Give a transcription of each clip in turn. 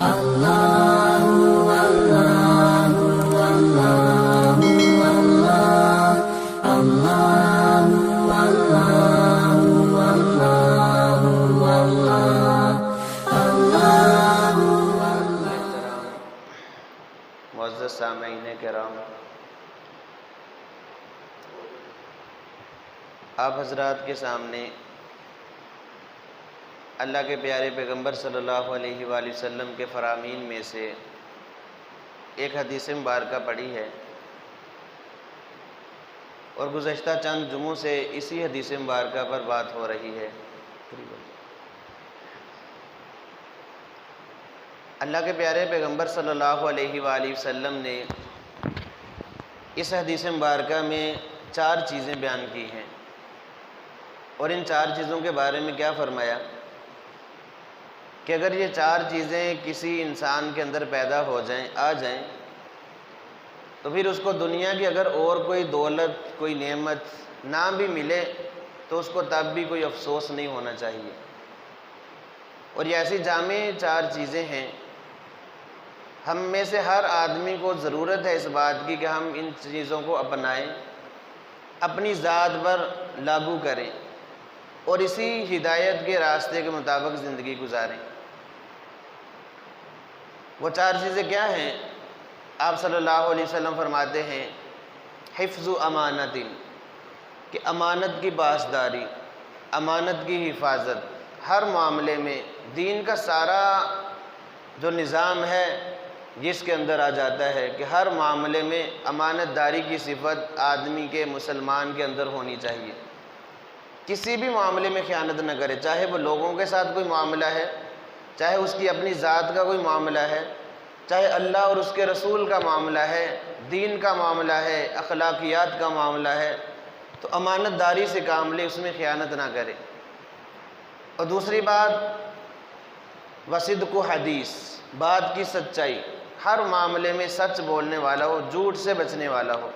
معزز سامعین کرام، آپ حضرات کے سامنے اللہ کے پیارے پیغمبر صلی اللہ علیہ وآلہ وسلم کے فرامین میں سے ایک حدیث مبارکہ پڑھی ہے، اور گزشتہ چند جمعوں سے اسی حدیث مبارکہ پر بات ہو رہی ہے۔ اللہ کے پیارے پیغمبر صلی اللہ علیہ وآلہ وسلم نے اس حدیث مبارکہ میں 4 چیزیں بیان کی ہیں، اور ان 4 چیزوں کے بارے میں کیا فرمایا کہ اگر یہ 4 چیزیں کسی انسان کے اندر پیدا ہو جائیں، آ جائیں، تو پھر اس کو دنیا کی اگر اور کوئی دولت، کوئی نعمت نہ بھی ملے تو اس کو تب بھی کوئی افسوس نہیں ہونا چاہیے۔ اور یہ ایسی جامع 4 چیزیں ہیں، ہم میں سے ہر آدمی کو ضرورت ہے اس بات کی کہ ہم ان چیزوں کو اپنائیں، اپنی ذات پر لاگو کریں اور اسی ہدایت کے راستے کے مطابق زندگی گزاریں۔ وہ 4 چیزیں کیا ہیں؟ آپ صلی اللہ علیہ وسلم فرماتے ہیں، حفظ امانت، کہ امانت کی پاسداری، امانت کی حفاظت ہر معاملے میں۔ دین کا سارا جو نظام ہے جس کے اندر آ جاتا ہے کہ ہر معاملے میں امانت داری کی صفت آدمی کے، مسلمان کے اندر ہونی چاہیے۔ کسی بھی معاملے میں خیانت نہ کرے، چاہے وہ لوگوں کے ساتھ کوئی معاملہ ہے، چاہے اس کی اپنی ذات کا کوئی معاملہ ہے، چاہے اللہ اور اس کے رسول کا معاملہ ہے، دین کا معاملہ ہے، اخلاقیات کا معاملہ ہے، تو امانت داری سے کام لے، اس میں خیانت نہ کرے۔ اور دوسری بات، وصدق حدیث، بات کی سچائی، ہر معاملے میں سچ بولنے والا ہو، جھوٹ سے بچنے والا ہو۔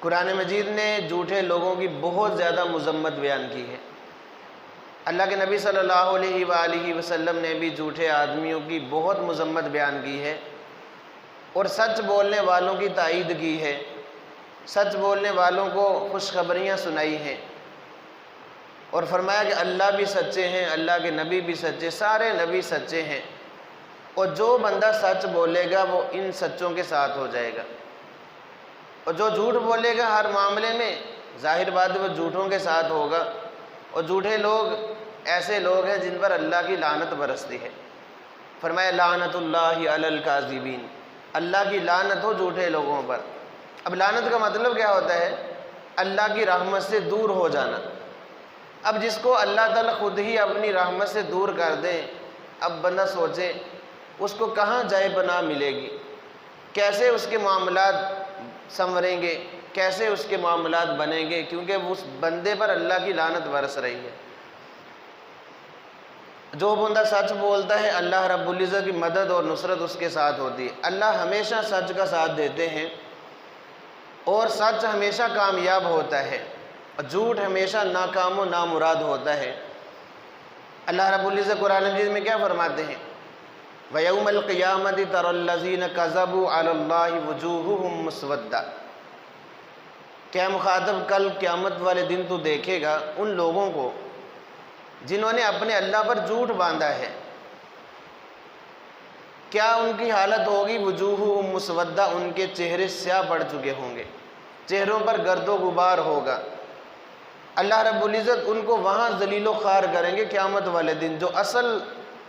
قرآن مجید نے جھوٹے لوگوں کی بہت زیادہ مذمت بیان کی ہے۔ اللہ کے نبی صلی اللہ علیہ وآلہ وسلم نے بھی جھوٹے آدمیوں کی بہت مذمت بیان کی ہے، اور سچ بولنے والوں کی تائید کی ہے، سچ بولنے والوں کو خوشخبریاں سنائی ہیں، اور فرمایا کہ اللہ بھی سچے ہیں، اللہ کے نبی بھی سچے، سارے نبی سچے ہیں، اور جو بندہ سچ بولے گا وہ ان سچوں کے ساتھ ہو جائے گا، اور جو جھوٹ بولے گا ہر معاملے میں، ظاہر بات ہے وہ جھوٹوں کے ساتھ ہوگا۔ اور جھوٹے لوگ ایسے لوگ ہیں جن پر اللہ کی لعنت برستی ہے۔ فرمایا لعنت اللہ علی الکاذبین، اللہ کی لعنت ہو جھوٹے لوگوں پر۔ اب لعنت کا مطلب کیا ہوتا ہے؟ اللہ کی رحمت سے دور ہو جانا۔ اب جس کو اللہ تعالیٰ خود ہی اپنی رحمت سے دور کر دیں، اب بندہ سوچے اس کو کہاں جائے پناہ ملے گی، کیسے اس کے معاملات سنوریں گے، کیسے اس کے معاملات بنیں گے، کیونکہ اس بندے پر اللہ کی لعنت برس رہی ہے۔ جو بندہ سچ بولتا ہے اللہ رب العزت کی مدد اور نصرت اس کے ساتھ ہوتی ہے۔ اللہ ہمیشہ سچ کا ساتھ دیتے ہیں، اور سچ ہمیشہ کامیاب ہوتا ہے، اور جھوٹ ہمیشہ ناکام و نامراد ہوتا ہے۔ اللہ رب العزت قرآن مجید میں کیا فرماتے ہیں؟ وَيَوْمَ الْقِيَامَةِ تَرَى الَّذِينَ كَذَبُوا عَلَى اللَّهِ وُجُوهُهُمْ مُسْوَدَّةٌ، کیا مخاطب کل قیامت والے دن تو دیکھے گا ان لوگوں کو جنہوں نے اپنے اللہ پر جھوٹ باندھا ہے، کیا ان کی حالت ہوگی؟ وجوہہم مسودہ، ان کے چہرے سیاہ پڑ چکے ہوں گے، چہروں پر گرد و غبار ہوگا۔ اللہ رب العزت ان کو وہاں ذلیل و خوار کریں گے قیامت والے دن، جو اصل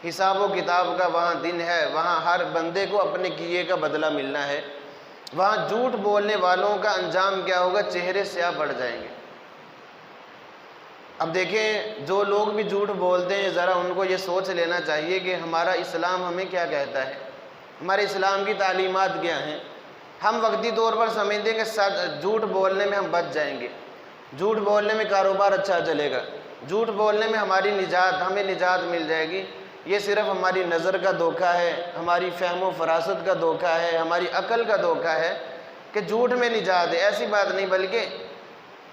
حساب و کتاب کا وہاں دن ہے، وہاں ہر بندے کو اپنے کیے کا بدلہ ملنا ہے۔ وہاں جھوٹ بولنے والوں کا انجام کیا ہوگا؟ چہرے سیاہ پڑ جائیں گے۔ اب دیکھیں جو لوگ بھی جھوٹ بولتے ہیں، ذرا ان کو یہ سوچ لینا چاہیے کہ ہمارا اسلام ہمیں کیا کہتا ہے، ہمارے اسلام کی تعلیمات کیا ہیں۔ ہم وقتی طور پر سمجھتے ہیں کہ جھوٹ بولنے میں ہم بچ جائیں گے، جھوٹ بولنے میں کاروبار اچھا چلے گا، جھوٹ بولنے میں ہماری نجات، ہمیں نجات مل جائے گی۔ یہ صرف ہماری نظر کا دھوکہ ہے، ہماری فہم و فراست کا دھوکہ ہے، ہماری عقل کا دھوکہ ہے کہ جھوٹ میں نجات ہے۔ ایسی بات نہیں، بلکہ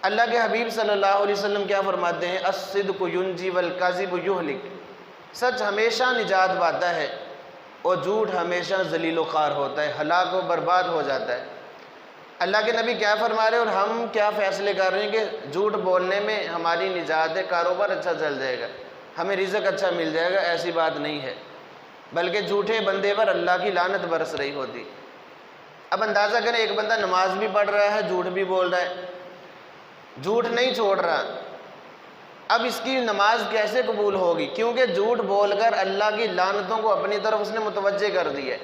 اللہ کے حبیب صلی اللہ علیہ وسلم کیا فرماتے ہیں؟ الصدق ینجی والکذب یہلک، سچ ہمیشہ نجات پاتا ہے، اور جھوٹ ہمیشہ ذلیل و خوار ہوتا ہے، ہلاک و برباد ہو جاتا ہے۔ اللہ کے نبی کیا فرما رہے ہیں اور ہم کیا فیصلے کر رہے ہیں کہ جھوٹ بولنے میں ہماری نجات ہے، کاروبار اچھا چل جائے گا، ہمیں رزق اچھا مل جائے گا، ایسی بات نہیں ہے، بلکہ جھوٹے بندے پر اللہ کی لعنت برس رہی ہوتی۔ اب اندازہ کریں، ایک بندہ نماز بھی پڑھ رہا ہے، جھوٹ بھی بول رہا ہے، جھوٹ نہیں چھوڑ رہا، اب اس کی نماز کیسے قبول ہوگی؟ کیونکہ جھوٹ بول کر اللہ کی لعنتوں کو اپنی طرف اس نے متوجہ کر دی ہے۔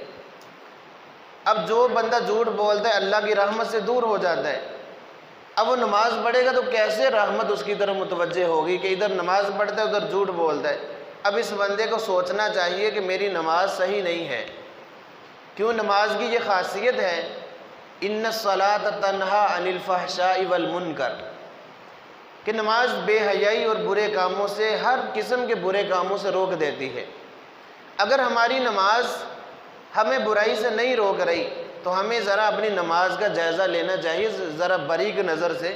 اب جو بندہ جھوٹ بولتا ہے اللہ کی رحمت سے دور ہو جاتا ہے، اب وہ نماز پڑھے گا تو کیسے رحمت اس کی طرف متوجہ ہوگی کہ ادھر نماز پڑھتا ہے ادھر جھوٹ بولتا ہے۔ اب اس بندے کو سوچنا چاہیے کہ میری نماز صحیح نہیں ہے۔ کیوں؟ نماز کی یہ خاصیت ہے، ان الصلاۃ تنہی عن الفحشاء والمنکر، کہ نماز بے حیائی اور برے کاموں سے، ہر قسم کے برے کاموں سے روک دیتی ہے۔ اگر ہماری نماز ہمیں برائی سے نہیں روک رہی تو ہمیں ذرا اپنی نماز کا جائزہ لینا چاہیے، ذرا باریک نظر سے،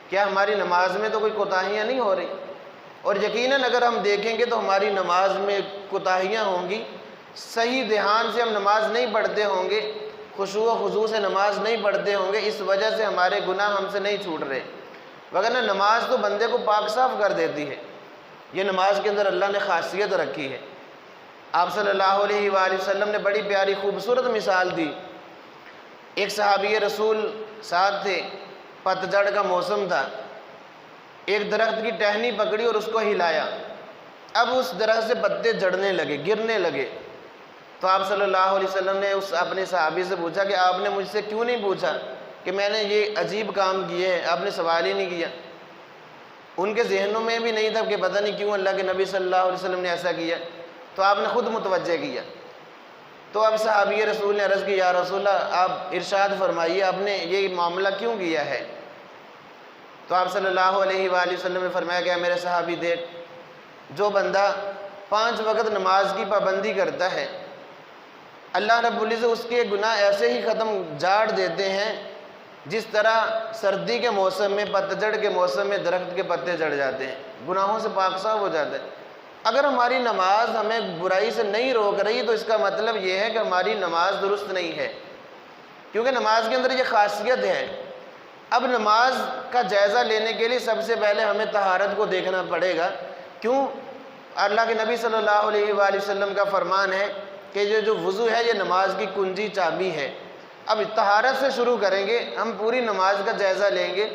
کیا ہماری نماز میں تو کوئی کوتاہیاں نہیں ہو رہی؟ اور یقیناً اگر ہم دیکھیں گے تو ہماری نماز میں کوتاہیاں ہوں گی، صحیح دھیان سے ہم نماز نہیں پڑھتے ہوں گے، خشوع و خضوع سے نماز نہیں پڑھتے ہوں گے، اس وجہ سے ہمارے گناہ ہم سے نہیں چھوٹ رہے، وگرنہ نماز تو بندے کو پاک صاف کر دیتی ہے۔ یہ نماز کے اندر اللہ نے خاصیت رکھی ہے۔ آپ صلی اللہ علیہ وآلہ وسلم نے بڑی پیاری خوبصورت مثال دی۔ ایک صحابی رسول ساتھ تھے، پتجھڑ کا موسم تھا، ایک درخت کی ٹہنی پکڑی اور اس کو ہلایا، اب اس درخت سے پتے جھڑنے لگے، گرنے لگے، تو آپ صلی اللہ علیہ وسلم نے اس اپنے صحابی سے پوچھا کہ آپ نے مجھ سے کیوں نہیں پوچھا کہ میں نے یہ عجیب کام کیے ہیں، آپ نے سوال ہی نہیں کیا۔ ان کے ذہنوں میں بھی نہیں تھا کہ پتہ نہیں کیوں اللہ کے نبی صلی اللہ علیہ وسلم نے ایسا کیا، تو آپ نے خود متوجہ کیا۔ تو اب صحابی رسول نے عرض کی، یا رسول اللہ آپ ارشاد فرمائیے آپ نے یہ معاملہ کیوں کیا ہے؟ تو آپ صلی اللہ علیہ وآلہ وسلم نے فرمایا کہ میرے صحابی دیکھ، جو بندہ 5 وقت نماز کی پابندی کرتا ہے، اللہ رب العزت اس کے گناہ ایسے ہی ختم جاڑ دیتے ہیں جس طرح سردی کے موسم میں، پتجھڑ کے موسم میں درخت کے پتے جھڑ جاتے ہیں، گناہوں سے پاک صاف ہو جاتا ہے۔ اگر ہماری نماز ہمیں برائی سے نہیں روک رہی تو اس کا مطلب یہ ہے کہ ہماری نماز درست نہیں ہے، کیونکہ نماز کے اندر یہ خاصیت ہے۔ اب نماز کا جائزہ لینے کے لیے سب سے پہلے ہمیں طہارت کو دیکھنا پڑے گا۔ کیوں؟ اللہ کے نبی صلی اللہ علیہ وآلہ وسلم کا فرمان ہے کہ یہ جو وضو ہے یہ نماز کی کنجی چابی ہے۔ اب طہارت سے شروع کریں گے، ہم پوری نماز کا جائزہ لیں گے۔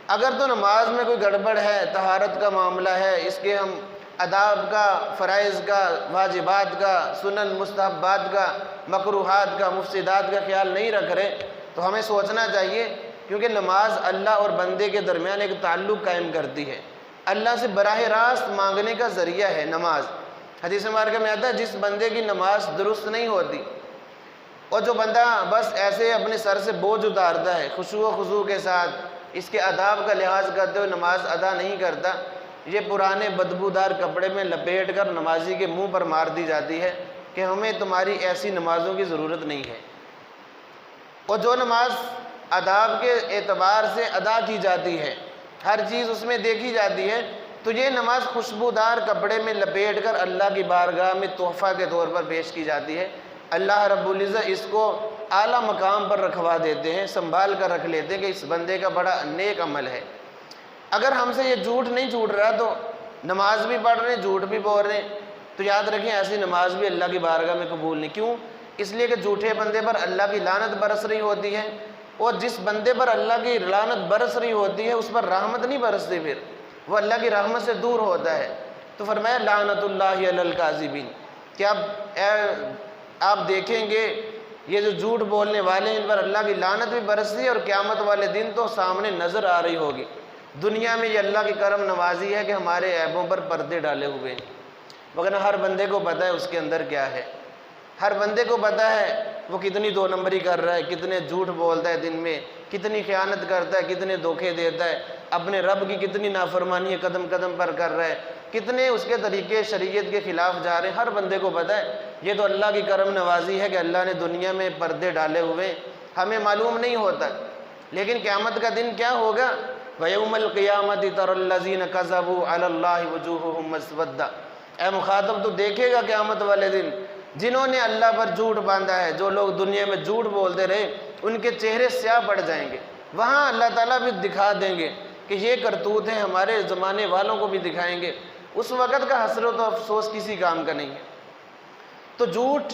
اگر تو نماز میں کوئی گڑبڑ ہے، طہارت کا معاملہ ہے، اس کے ہم آداب کا، فرائض کا، واجبات کا، سنن مستحبات کا، مکروہات کا، مفسدات کا خیال نہیں رکھ رہے تو ہمیں سوچنا چاہیے، کیونکہ نماز اللہ اور بندے کے درمیان ایک تعلق قائم کرتی ہے، اللہ سے براہ راست مانگنے کا ذریعہ ہے نماز۔ حدیث مبارکہ میں آتا ہے جس بندے کی نماز درست نہیں ہوتی اور جو بندہ بس ایسے اپنے سر سے بوجھ اتارتا ہے، خشوع و خضوع کے ساتھ اس کے آداب کا لحاظ کرتے ہوئے نماز ادا نہیں کرتا، یہ پرانے بدبودار کپڑے میں لپیٹ کر نمازی کے منہ پر مار دی جاتی ہے کہ ہمیں تمہاری ایسی نمازوں کی ضرورت نہیں ہے۔ اور جو نماز آداب کے اعتبار سے ادا کی جاتی ہے، ہر چیز اس میں دیکھی جاتی ہے، تو یہ نماز خوشبودار کپڑے میں لپیٹ کر اللہ کی بارگاہ میں تحفہ کے طور پر پیش کی جاتی ہے۔ اللہ رب العزت اس کو اعلیٰ مقام پر رکھوا دیتے ہیں، سنبھال کر رکھ لیتے ہیں کہ اس بندے کا بڑا نیک عمل ہے۔ اگر ہم سے یہ جھوٹ نہیں چھوٹ رہا تو نماز بھی پڑھ رہے ہیں، جھوٹ بھی بول رہے ہیں، تو یاد رکھیں ایسی نماز بھی اللہ کی بارگاہ میں قبول نہیں۔ کیوں؟ اس لیے کہ جھوٹے بندے پر اللہ کی لعنت برس رہی ہوتی ہے، اور جس بندے پر اللہ کی لعنت برس رہی ہوتی ہے اس پر رحمت نہیں برستی، پھر وہ اللہ کی رحمت سے دور ہوتا ہے۔ تو فرمایا لعنت اللہ علی الکاذبین، کہ آپ دیکھیں گے یہ جو جھوٹ بولنے والے ہیں ان پر اللہ کی لعنت بھی برستی ہے، اور قیامت والے دن تو سامنے نظر آ رہی ہوگی۔ دنیا میں یہ اللہ کی کرم نوازی ہے کہ ہمارے عیبوں پر پردے ڈالے ہوئے ہیں، مگر ہر بندے کو پتہ ہے اس کے اندر کیا ہے، ہر بندے کو پتہ ہے وہ کتنی 2 نمبری کر رہا ہے، کتنے جھوٹ بولتا ہے دن میں، کتنی خیانت کرتا ہے، کتنے دھوکے دیتا ہے، اپنے رب کی کتنی نافرمانی قدم قدم پر کر رہا ہے، کتنے اس کے طریقے شریعت کے خلاف جا رہے ہیں، ہر بندے کو پتہ ہے۔ یہ تو اللہ کی کرم نوازی ہے کہ اللہ نے دنیا میں پردے ڈالے ہوئے، ہمیں معلوم نہیں ہوتا۔ لیکن قیامت کا دن کیا ہوگا؟ وَيَوْمَ الْقِيَامَةِ تَرَى الَّذِينَ كَذَبُوا عَلَى اللَّهِ وُجُوهُهُمْ مُسْوَدَّةٌ، اے مخاطب تو دیکھے گا قیامت والے دن جنہوں نے اللہ پر جھوٹ باندھا ہے، جو لوگ دنیا میں جھوٹ بولتے رہے، ان کے چہرے سیاہ پڑ جائیں گے۔ وہاں اللہ تعالیٰ بھی دکھا دیں گے کہ یہ کرتوت ہیں، ہمارے زمانے والوں کو بھی دکھائیں گے۔ اس وقت کا حسرت و افسوس کسی کام کا نہیں ہے۔ تو جھوٹ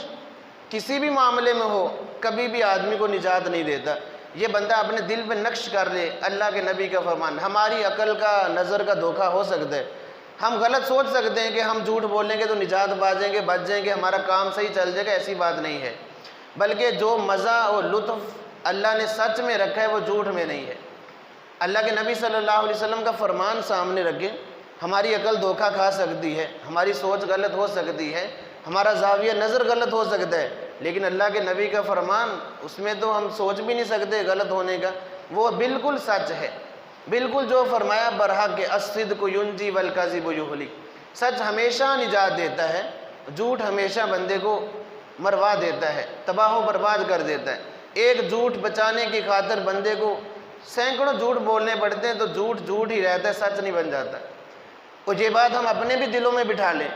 کسی بھی معاملے میں ہو، کبھی بھی آدمی کو نجات نہیں دیتا۔ یہ بندہ اپنے دل پہ نقش کر لے اللہ کے نبی کا فرمان۔ ہماری عقل کا، نظر کا دھوکہ ہو سکتا ہے، ہم غلط سوچ سکتے ہیں کہ ہم جھوٹ بولیں گے تو نجات پاجیں گے، بچ جائیں گے، ہمارا کام صحیح چل جائے گا۔ ایسی بات نہیں ہے، بلکہ جو مزہ اور لطف اللہ نے سچ میں رکھا ہے وہ جھوٹ میں نہیں ہے۔ اللہ کے نبی صلی اللہ علیہ وسلم کا فرمان سامنے رکھیں، ہماری عقل دھوکہ کھا سکتی ہے، ہماری سوچ غلط ہو سکتی ہے، ہمارا زاویہ نظر غلط ہو سکتا ہے، لیکن اللہ کے نبی کا فرمان، اس میں تو ہم سوچ بھی نہیں سکتے غلط ہونے کا، وہ بالکل سچ ہے۔ بالکل جو فرمایا برحق کہ الصدق ینجی والکذب یہلک، سچ ہمیشہ نجات دیتا ہے، جھوٹ ہمیشہ بندے کو مروا دیتا ہے، تباہ و برباد کر دیتا ہے۔ ایک جھوٹ بچانے کی خاطر بندے کو سینکڑوں جھوٹ بولنے پڑتے ہیں، تو جھوٹ جھوٹ ہی رہتا ہے، سچ نہیں بن جاتا۔ اور یہ بات ہم اپنے بھی دلوں میں بٹھا لیں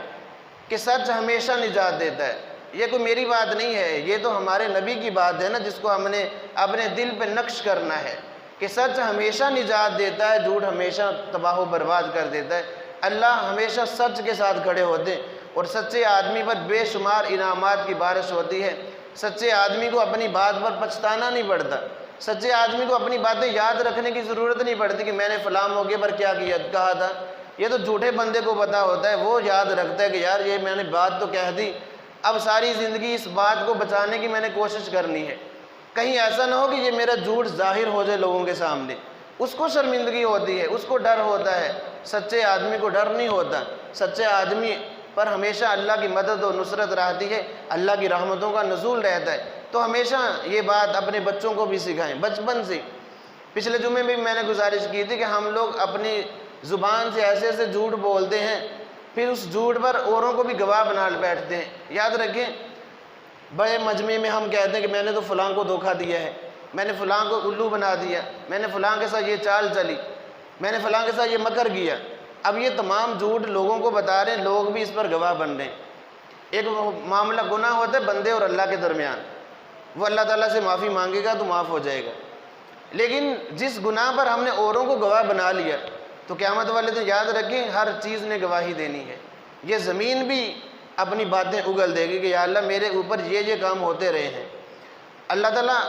کہ سچ ہمیشہ نجات دیتا ہے۔ یہ کوئی میری بات نہیں ہے، یہ تو ہمارے نبی کی بات ہے نا، جس کو ہم نے اپنے دل پہ نقش کرنا ہے کہ سچ ہمیشہ نجات دیتا ہے، جھوٹ ہمیشہ تباہ و برباد کر دیتا ہے۔ اللہ ہمیشہ سچ کے ساتھ کھڑے ہوتے ہیں، اور سچے آدمی پر بے شمار انعامات کی بارش ہوتی ہے۔ سچے آدمی کو اپنی بات پر پچھتانا نہیں پڑتا، سچے آدمی کو اپنی باتیں یاد رکھنے کی ضرورت نہیں پڑتی کہ میں نے فلاں موقع پر کیا کہا تھا۔ یہ تو جھوٹے بندے کو پتہ ہوتا ہے، وہ یاد رکھتا ہے کہ یار یہ میں نے بات تو کہہ دی، اب ساری زندگی اس بات کو بچانے کی میں نے کوشش کرنی ہے، کہیں ایسا نہ ہو کہ یہ میرا جھوٹ ظاہر ہو جائے لوگوں کے سامنے۔ اس کو شرمندگی ہوتی ہے، اس کو ڈر ہوتا ہے، سچے آدمی کو ڈر نہیں ہوتا۔ سچے آدمی پر ہمیشہ اللہ کی مدد و نصرت رہتی ہے، اللہ کی رحمتوں کا نزول رہتا ہے۔ تو ہمیشہ یہ بات اپنے بچوں کو بھی سکھائیں بچپن سے۔ پچھلے جمعے میں نے گزارش کی تھی کہ ہم لوگ اپنی زبان سے ایسے ایسے جھوٹ بولتے ہیں، پھر اس جھوٹ پر اوروں کو بھی گواہ بنا بیٹھتے ہیں۔ یاد رکھیں، بڑے مجمع میں ہم کہتے ہیں کہ میں نے تو فلاں کو دھوکہ دیا ہے، میں نے فلاں کو الو بنا دیا، میں نے فلاں کے ساتھ یہ چال چلی، میں نے فلاں کے ساتھ یہ مکر کیا۔ اب یہ تمام جھوٹ لوگوں کو بتا رہے ہیں، لوگ بھی اس پر گواہ بن رہے ہیں۔ ایک معاملہ گناہ ہوتا ہے بندے اور اللہ کے درمیان، وہ اللہ تعالیٰ سے معافی مانگے گا تو معاف ہو جائے گا۔ لیکن جس گناہ پر ہم نے اوروں کو گواہ بنا لیا تو قیامت والے دن یاد رکھیں ہر چیز نے گواہی دینی ہے۔ یہ زمین بھی اپنی باتیں اگل دے گی کہ یا اللہ میرے اوپر یہ کام ہوتے رہے ہیں۔ اللہ تعالیٰ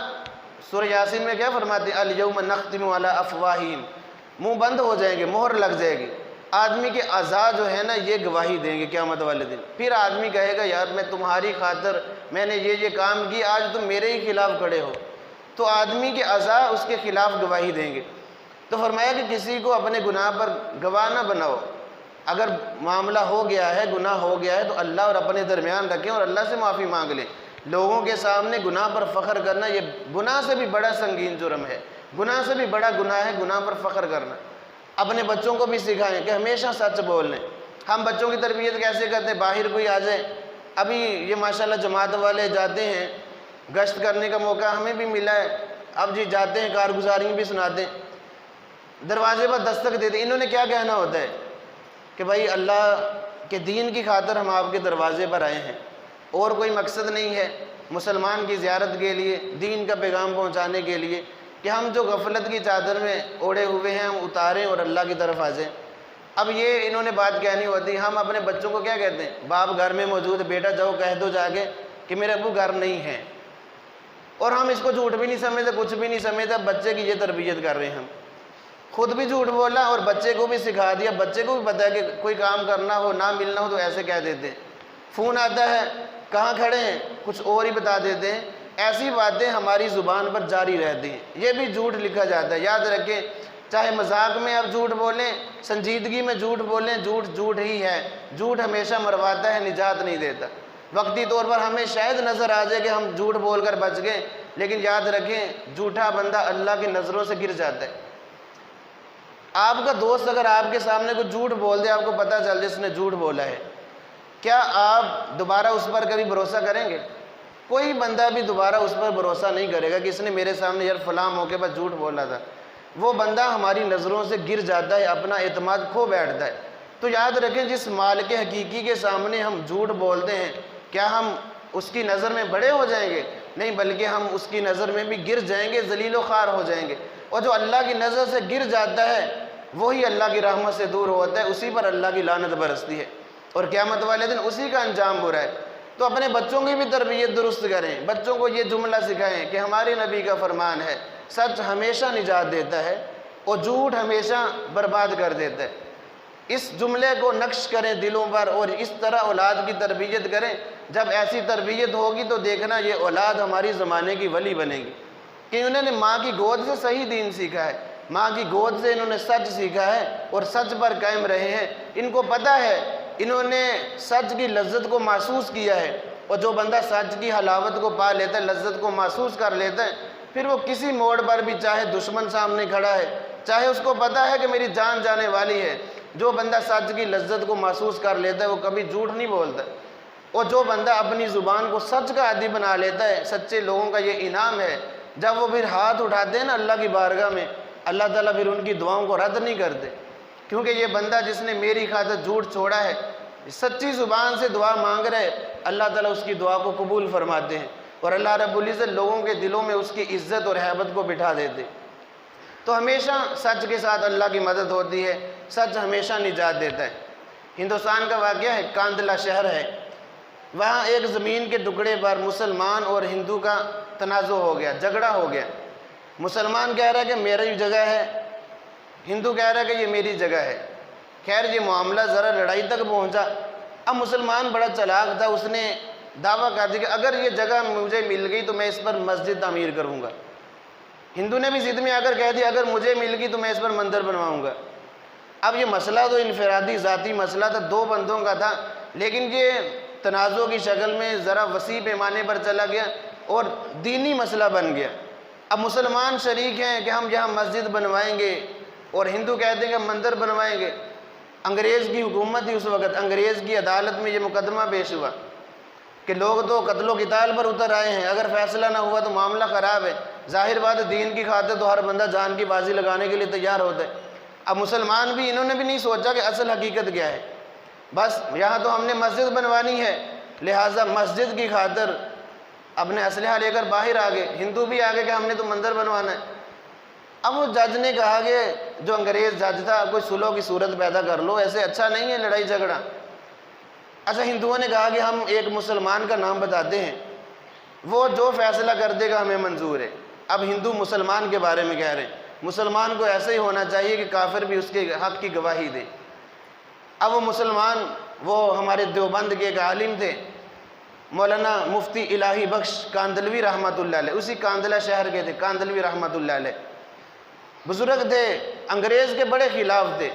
سورہ یاسین میں کیا فرماتے ہیں؟ الیوم نختم علی افواہہم، منہ بند ہو جائیں گے، مہر لگ جائے گی۔ آدمی کے اعضاء جو ہے نا یہ گواہی دیں گے قیامت والے دن۔ پھر آدمی کہے گا یار میں تمہاری خاطر میں نے یہ کام کی، آج تم میرے ہی خلاف کھڑے ہو، تو آدمی کے اعضاء اس کے خلاف گواہی دیں گے۔ تو فرمایا کہ کسی کو اپنے گناہ پر گواہ نہ بناؤ، اگر معاملہ ہو گیا ہے، گناہ ہو گیا ہے تو اللہ اور اپنے درمیان رکھیں اور اللہ سے معافی مانگ لیں۔ لوگوں کے سامنے گناہ پر فخر کرنا یہ گناہ سے بھی بڑا سنگین جرم ہے، گناہ سے بھی بڑا گناہ ہے گناہ پر فخر کرنا۔ اپنے بچوں کو بھی سکھائیں کہ ہمیشہ سچ بولیں۔ ہم بچوں کی تربیت کیسے کرتے ہیں؟ باہر کوئی آ جائے، ابھی یہ ماشاءاللہ جماعت والے جاتے ہیں، گشت کرنے کا موقع ہمیں بھی ملا ہے، اب جی جاتے ہیں کارگزاری بھی سناتے ہیں، دروازے پر دستک دیتے ہیں۔ انہوں نے کیا کہنا ہوتا ہے کہ بھائی اللہ کے دین کی خاطر ہم آپ کے دروازے پر آئے ہیں، اور کوئی مقصد نہیں ہے، مسلمان کی زیارت کے لیے، دین کا پیغام پہنچانے کے لیے، کہ ہم جو غفلت کی چادر میں اوڑھے ہوئے ہیں ہم اتاریں اور اللہ کی طرف آ جائیں۔ اب یہ انہوں نے بات کہنی ہوتی، ہم اپنے بچوں کو کیا کہتے ہیں؟ باپ گھر میں موجود ہے، بیٹا جاؤ کہہ دو جا کے کہ میرے ابو گھر نہیں ہیں، اور ہم اس کو جھوٹ بھی نہیں سمجھتے، کچھ بھی نہیں سمجھتے، بچے کی یہ تربیت کر رہے ہیں ہم۔ خود بھی جھوٹ بولا اور بچے کو بھی سکھا دیا، بچے کو بھی پتہ ہے کہ کوئی کام کرنا ہو، نہ ملنا ہو تو ایسے کہہ دیتے ہیں، فون آتا ہے کہاں کھڑے ہیں کچھ اور ہی بتا دیتے ہیں۔ ایسی باتیں ہماری زبان پر جاری رہتی ہیں، یہ بھی جھوٹ لکھا جاتا ہے۔ یاد رکھیں، چاہے مذاق میں آپ جھوٹ بولیں، سنجیدگی میں جھوٹ بولیں، جھوٹ جھوٹ ہی ہے، جھوٹ ہمیشہ مرواتا ہے، نجات نہیں دیتا۔ وقتی طور پر ہمیں شاید نظر آ جائے کہ ہم جھوٹ بول کر بچ گئے، لیکن یاد رکھیں جھوٹا بندہ اللہ کی نظروں سے گر جاتا ہے۔ آپ کا دوست اگر آپ کے سامنے کوئی جھوٹ بول دے، آپ کو پتہ چل جائے اس نے جھوٹ بولا ہے، کیا آپ دوبارہ اس پر کبھی بھروسہ کریں گے؟ کوئی بندہ بھی دوبارہ اس پر بھروسہ نہیں کرے گا کہ اس نے میرے سامنے یار فلاں موقع پر جھوٹ بولا تھا۔ وہ بندہ ہماری نظروں سے گر جاتا ہے، اپنا اعتماد کھو بیٹھتا ہے۔ تو یاد رکھیں جس مالک حقیقی کے سامنے ہم جھوٹ بولتے ہیں کیا ہم اس کی نظر میں بڑے ہو جائیں گے؟ نہیں، بلکہ ہم اس کی نظر میں بھی گر جائیں گے، ذلیل و خوار ہو جائیں گے۔ اور جو اللہ کی نظر سے گر جاتا ہے وہی اللہ کی رحمت سے دور ہوتا ہے، اسی پر اللہ کی لعنت برستی ہے، اور قیامت والے دن اسی کا انجام برا ہے۔ تو اپنے بچوں کی بھی تربیت درست کریں، بچوں کو یہ جملہ سکھائیں کہ ہمارے نبی کا فرمان ہے سچ ہمیشہ نجات دیتا ہے اور جھوٹ ہمیشہ برباد کر دیتا ہے۔ اس جملے کو نقش کریں دلوں پر، اور اس طرح اولاد کی تربیت کریں۔ جب ایسی تربیت ہوگی تو دیکھنا یہ اولاد ہماری زمانے کی ولی بنے گی، کہ انہوں نے ماں کی گود سے صحیح دین سیکھا ہے، ماں کی گود سے انہوں نے سچ سیکھا ہے اور سچ پر قائم رہے ہیں۔ ان کو پتہ ہے، انہوں نے سچ کی لذت کو محسوس کیا ہے، اور جو بندہ سچ کی حلاوت کو پا لیتا ہے، لذت کو محسوس کر لیتا ہے، پھر وہ کسی موڑ پر بھی، چاہے دشمن سامنے کھڑا ہے، چاہے اس کو پتہ ہے کہ میری جان جانے والی ہے، جو بندہ سچ کی لذت کو محسوس کر لیتا ہے وہ کبھی جھوٹ نہیں بولتا۔ اور جو بندہ اپنی زبان کو سچ کا عادی بنا لیتا ہے، سچے لوگوں کا یہ انعام ہے، جب وہ پھر ہاتھ اٹھاتے ہیں نا اللہ کی بارگاہ میں، اللہ تعالیٰ پھر ان کی دعاؤں کو رد نہیں کرتے، کیونکہ یہ بندہ جس نے میری خاطر جھوٹ چھوڑا ہے، سچی زبان سے دعا مانگ رہے، اللہ تعالیٰ اس کی دعا کو قبول فرماتے ہیں، اور اللہ رب العزت لوگوں کے دلوں میں اس کی عزت اور ہیبت کو بٹھا دیتے۔ تو ہمیشہ سچ کے ساتھ اللہ کی مدد ہوتی ہے، سچ ہمیشہ نجات دیتا ہے۔ ہندوستان کا واقعہ ہے، کاندھلہ شہر ہے، وہاں ایک زمین کے ٹکڑے پر مسلمان اور ہندو کا تنازع ہو گیا، جھگڑا ہو گیا۔ مسلمان کہہ رہا ہے کہ میری جگہ ہے، ہندو کہہ رہا ہے کہ یہ میری جگہ ہے۔ خیر یہ معاملہ ذرا لڑائی تک پہنچا۔ اب مسلمان بڑا چلاک تھا، اس نے دعویٰ کر دیا کہ اگر یہ جگہ مجھے مل گئی تو میں اس پر مسجد تعمیر کروں گا۔ ہندو نے بھی ضد میں آ کر کہہ دیا اگر مجھے مل گئی تو میں اس پر مندر بنواؤں گا۔ اب یہ مسئلہ تو انفرادی ذاتی مسئلہ تھا، دو بندوں کا تھا، لیکن یہ تنازع کی شکل میں ذرا وسیع پیمانے پر چلا گیا اور دینی مسئلہ بن گیا۔ اب مسلمان شریک ہیں کہ ہم یہاں مسجد بنوائیں گے، اور ہندو کہتے ہیں کہ ہم مندر بنوائیں گے۔ انگریز کی حکومت تھی اس وقت، انگریز کی عدالت میں یہ مقدمہ پیش ہوا کہ لوگ تو قتل و قتال پر اتر آئے ہیں، اگر فیصلہ نہ ہوا تو معاملہ خراب ہے۔ ظاہر بات ہے دین کی خاطر تو ہر بندہ جان کی بازی لگانے کے لیے تیار ہوتا ہے۔ اب مسلمان بھی، انہوں نے بھی نہیں سوچا کہ اصل حقیقت کیا ہے، بس یہاں تو ہم نے مسجد بنوانی ہے، لہٰذا مسجد کی خاطر اپنے اسلحہ لے کر باہر آ گئے۔ ہندو بھی آگے کہ ہم نے تو مندر بنوانا ہے۔ اب وہ جج نے کہا کہ جو انگریز جج تھا کوئی صلح کی صورت پیدا کر لو، ایسے اچھا نہیں ہے لڑائی جھگڑا۔ اچھا ہندوؤں نے کہا کہ ہم ایک مسلمان کا نام بتاتے ہیں، وہ جو فیصلہ کر دے گا ہمیں منظور ہے۔ اب ہندو مسلمان کے بارے میں کہہ رہے ہیں مسلمان کو ایسا ہی ہونا چاہیے کہ کافر بھی اس کے حق کی گواہی دے۔ اب وہ مسلمان، وہ ہمارے دیوبند کے ایک عالم تھے مولانا مفتی الہی بخش کاندھلوی رحمۃ اللہ علیہ، اسی کاندھلہ شہر کے تھے، کاندھلوی رحمۃ اللہ علیہ، بزرگ تھے، انگریز کے بڑے خلاف تھے،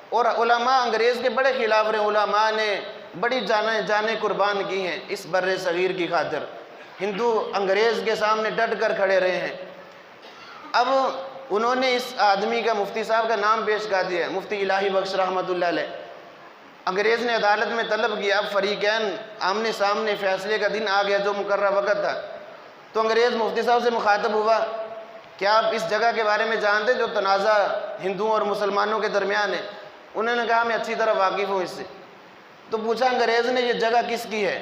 اور علماء انگریز کے بڑے خلاف رہے۔ علماء نے بڑی جانیں قربان کی ہیں اس بر صغیر کی خاطر، ہندو انگریز کے سامنے ڈٹ کر کھڑے رہے ہیں۔ اب انہوں نے اس آدمی کا، مفتی صاحب کا نام پیش کر دیا، مفتی الہی بخش رحمۃ اللہ علیہ۔ انگریز نے عدالت میں طلب کیا، اب فریقین آمنے سامنے، فیصلے کا دن آ گیا جو مقررہ وقت تھا، تو انگریز مفتی صاحب سے مخاطب ہوا کہ آپ اس جگہ کے بارے میں جانتے جو تنازع ہندوؤں اور مسلمانوں کے درمیان ہے؟ انہوں نے کہا میں اچھی طرح واقف ہوں اس سے۔ تو پوچھا انگریز نے یہ جگہ کس کی ہے؟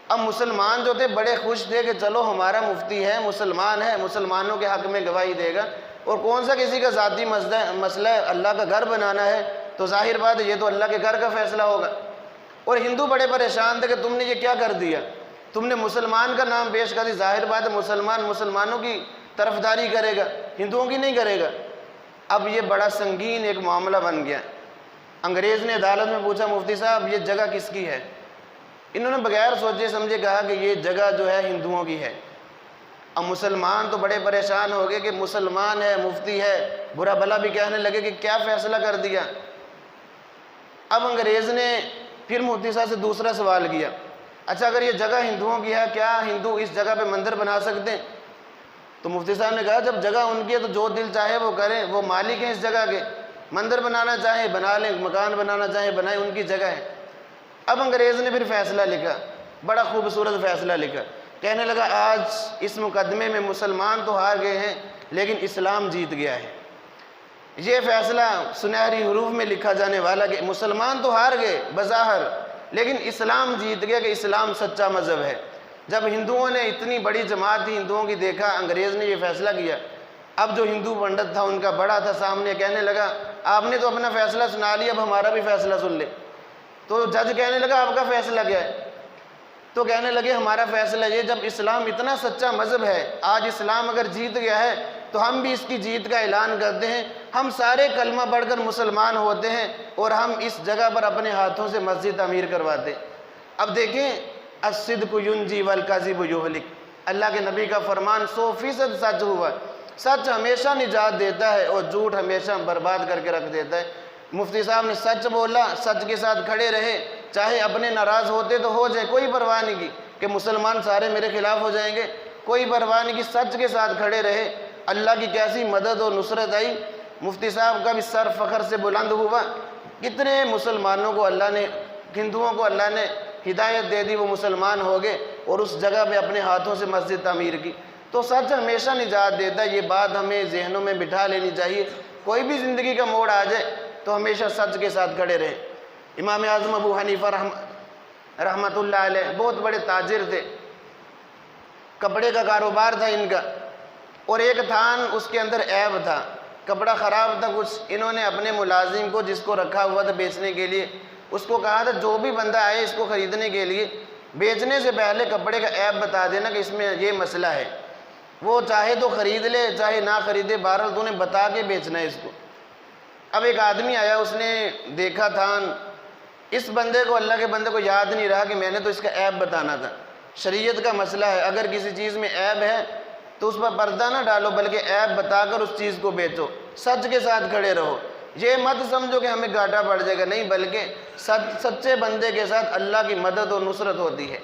اب مسلمان جو تھے بڑے خوش تھے کہ چلو ہمارا مفتی ہے، مسلمان ہے، مسلمانوں کے حق میں گواہی دے گا، اور کون سا کسی کا ذاتی مسئلہ ہے، اللہ کا گھر بنانا ہے تو ظاہر بات ہے یہ تو اللہ کے گھر کا فیصلہ ہوگا۔ اور ہندو بڑے پریشان تھے کہ تم نے یہ کیا کر دیا، تم نے مسلمان کا نام پیش کر دی، ظاہر بات ہے مسلمان مسلمانوں کی طرفداری کرے گا، ہندوؤں کی نہیں کرے گا۔ اب یہ بڑا سنگین ایک معاملہ بن گیا۔ انگریز نے عدالت میں پوچھا مفتی صاحب یہ جگہ کس کی ہے؟ انہوں نے بغیر سوچے سمجھے کہا کہ یہ جگہ جو ہے ہندوؤں کی ہے۔ اب مسلمان تو بڑے پریشان ہو گئے کہ مسلمان ہے، مفتی ہے، برا بھلا بھی کہنے لگے کہ کیا فیصلہ کر دیا۔ اب انگریز نے پھر مفتی صاحب سے دوسرا سوال کیا، اچھا اگر یہ جگہ ہندوؤں کی ہے کیا ہندو اس جگہ پہ مندر بنا سکتے ہیں؟ تو مفتی صاحب نے کہا جب جگہ ان کی ہے تو جو دل چاہے وہ کریں، وہ مالک ہیں اس جگہ کے، مندر بنانا چاہیں بنا لیں، مکان بنانا چاہیں بنائیں، ان کی جگہ ہے۔ اب انگریز نے پھر فیصلہ لکھا، بڑا خوبصورت فیصلہ لکھا، کہنے لگا آج اس مقدمے میں مسلمان تو ہار گئے ہیں لیکن اسلام جیت گیا ہے۔ یہ فیصلہ سنہری حروف میں لکھا جانے والا کہ مسلمان تو ہار گئے بظاہر، لیکن اسلام جیت گیا کہ اسلام سچا مذہب ہے۔ جب ہندوؤں نے اتنی بڑی جماعت تھی ہندوؤں کی، دیکھا انگریز نے یہ فیصلہ کیا، اب جو ہندو پنڈت تھا ان کا بڑا تھا سامنے، کہنے لگا آپ نے تو اپنا فیصلہ سنا لیا، اب ہمارا بھی فیصلہ سن لے۔ تو جج کہنے لگا آپ کا فیصلہ کیا ہے؟ تو کہنے لگے ہمارا فیصلہ یہ، جب اسلام اتنا سچا مذہب ہے، آج اسلام اگر جیت گیا ہے تو ہم بھی اس کی جیت کا اعلان کرتے ہیں، ہم سارے کلمہ پڑھ کر مسلمان ہوتے ہیں اور ہم اس جگہ پر اپنے ہاتھوں سے مسجد تعمیر کرواتے ہیں۔ اب دیکھیں، الصدق ینجی والکذب یہلک، اللہ کے نبی کا فرمان 100% سچ ہوا۔ سچ ہمیشہ نجات دیتا ہے اور جھوٹ ہمیشہ برباد کر کے رکھ دیتا ہے۔ مفتی صاحب نے سچ بولا، سچ کے ساتھ کھڑے رہے، چاہے اپنے ناراض ہوتے تو ہو جائے، کوئی پرواہ نہیں کی کہ مسلمان سارے میرے خلاف ہو جائیں گے، کوئی پرواہ نہیں کی، سچ کے ساتھ کھڑے رہے۔ اللہ کی کیسی مدد اور نصرت آئی، مفتی صاحب کا بھی سر فخر سے بلند ہوا۔ کتنے مسلمانوں کو اللہ نے، ہندوؤں کو اللہ نے ہدایت دے دی، وہ مسلمان ہو گئے اور اس جگہ پہ اپنے ہاتھوں سے مسجد تعمیر کی۔ تو سچ ہمیشہ نجات دیتا ہے، یہ بات ہمیں ذہنوں میں بٹھا لینی چاہیے۔ کوئی بھی زندگی کا موڑ آ جائے تو ہمیشہ سچ کے ساتھ کھڑے رہیں۔ امام اعظم ابو حنیفہ رحمۃ اللہ علیہ بہت بڑے تاجر تھے، کپڑے کا کاروبار تھا ان کا، اور ایک تھان اس کے اندر عیب تھا، کپڑا خراب تھا کچھ۔ انہوں نے اپنے ملازم کو، جس کو رکھا ہوا تھا بیچنے کے لیے، اس کو کہا تھا جو بھی بندہ آئے اس کو خریدنے کے لیے، بیچنے سے پہلے کپڑے کا عیب بتا دینا کہ اس میں یہ مسئلہ ہے، وہ چاہے تو خرید لے چاہے نہ خریدے، بہرحال تو نے بتا کے بیچنا ہے اس کو۔ اب ایک آدمی آیا، اس نے دیکھا تھان، اس بندے کو، اللہ کے بندے کو یاد نہیں رہا کہ میں نے تو اس کا عیب بتانا تھا۔ شریعت کا مسئلہ ہے، اگر کسی چیز میں عیب ہے تو اس پر پردہ نہ ڈالو، بلکہ عیب بتا کر اس چیز کو بیچو، سچ کے ساتھ کھڑے رہو۔ یہ مت سمجھو کہ ہمیں گھاٹا پڑ جائے گا، نہیں، بلکہ سچے بندے کے ساتھ اللہ کی مدد اور نصرت ہوتی ہے۔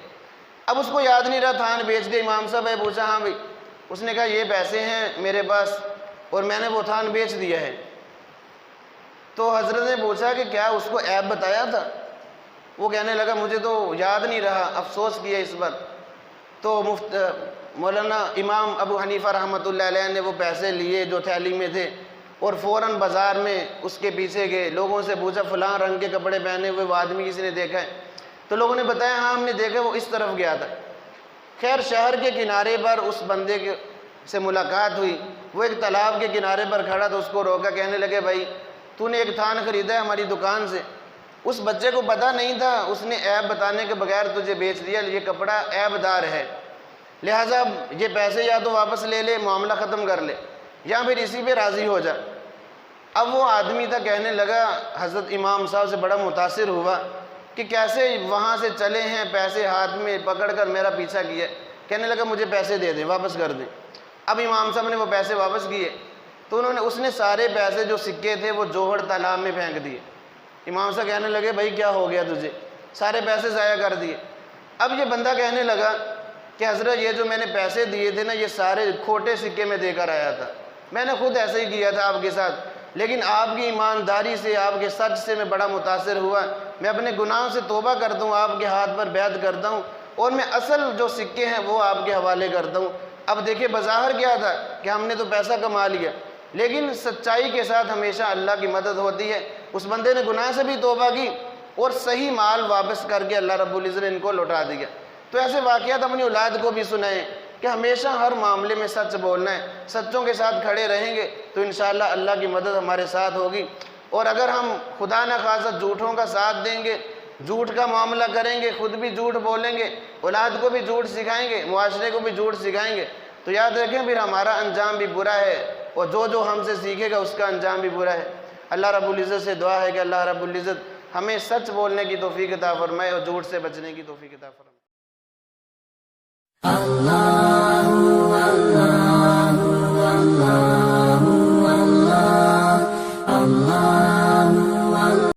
اب اس کو یاد نہیں رہا، تھان بیچ کے امام صاحب ہے، پوچھا ہاں بھائی، اس نے کہا یہ پیسے ہیں میرے پاس اور میں نے وہ تھان بیچ دیا ہے۔ تو حضرت نے پوچھا کہ کیا اس کو عیب بتایا تھا؟ وہ کہنے لگا مجھے تو یاد نہیں رہا، افسوس کیا اس پر۔ تو مولانا امام ابو حنیفہ رحمۃ اللہ علیہ نے وہ پیسے لیے جو تھیلی میں تھے اور فوراً بازار میں اس کے پیچھے گئے، لوگوں سے پوچھا فلاں رنگ کے کپڑے پہنے ہوئے وہ آدمی کسی نے دیکھا ہے؟ تو لوگوں نے بتایا ہاں ہم نے دیکھا، وہ اس طرف گیا تھا۔ خیر شہر کے کنارے پر اس بندے سے ملاقات ہوئی، وہ ایک تالاب کے کنارے پر کھڑا تو اس کو روکا، کہنے لگے بھائی تو نے ایک تھان خریدا ہے ہماری دکان سے؟ اس بچے کو پتہ نہیں تھا، اس نے عیب بتانے کے بغیر تجھے بیچ دیا، یہ کپڑا عیب دار ہے، لہٰذا یہ پیسے یا تو واپس لے لے، معاملہ ختم کر لے، یا پھر اسی پہ راضی ہو جا۔ اب وہ آدمی تھا، کہنے لگا، حضرت امام صاحب سے بڑا متاثر ہوا کہ کیسے وہاں سے چلے ہیں، پیسے ہاتھ میں پکڑ کر میرا پیچھا کیا، کہنے لگا مجھے پیسے دے دیں، واپس کر دیں۔ اب امام صاحب نے وہ پیسے واپس کیے تو اس نے سارے پیسے جو سکے تھے وہ جوہر تالاب میں پھینک دیے۔ امام صاحب کہنے لگے بھائی کیا ہو گیا تجھے، سارے پیسے ضائع کر دیے۔ اب یہ بندہ کہنے لگا کہ حضرت یہ جو میں نے پیسے دیے تھے نا، یہ سارے کھوٹے سکے میں دے کر آیا تھا، میں نے خود ایسے ہی کیا تھا آپ کے ساتھ، لیکن آپ کی ایمانداری سے، آپ کے سچ سے میں بڑا متاثر ہوا، میں اپنے گناہوں سے توبہ کرتا ہوں، آپ کے ہاتھ پر بیعت کرتا ہوں اور میں اصل جو سکے ہیں وہ آپ کے حوالے کرتا ہوں۔ اب دیکھیں بظاہر کیا تھا کہ ہم نے تو پیسہ کما لیا، لیکن سچائی کے ساتھ ہمیشہ اللہ کی مدد ہوتی ہے۔ اس بندے نے گناہ سے بھی توبہ کی اور صحیح مال واپس کر کے اللہ رب العزت نے ان کو لوٹا دیا۔ تو ایسے واقعات اپنی اولاد کو بھی سنائیں کہ ہمیشہ ہر معاملے میں سچ بولنا ہے، سچوں کے ساتھ کھڑے رہیں گے تو انشاءاللہ اللہ کی مدد ہمارے ساتھ ہوگی۔ اور اگر ہم خدا نہ خواستہ جھوٹوں کا ساتھ دیں گے، جھوٹ کا معاملہ کریں گے، خود بھی جھوٹ بولیں گے، اولاد کو بھی جھوٹ سکھائیں گے، معاشرے کو بھی جھوٹ سکھائیں گے، تو یاد رکھیں پھر ہمارا انجام بھی برا ہے اور جو ہم سے سیکھے گا اس کا انجام بھی برا ہے۔ اللہ رب العزت سے دعا ہے کہ اللہ رب العزت ہمیں سچ بولنے کی توفیق عطا فرمائے اور جھوٹ سے بچنے کی توفیق عطا فرمائے۔ اللہ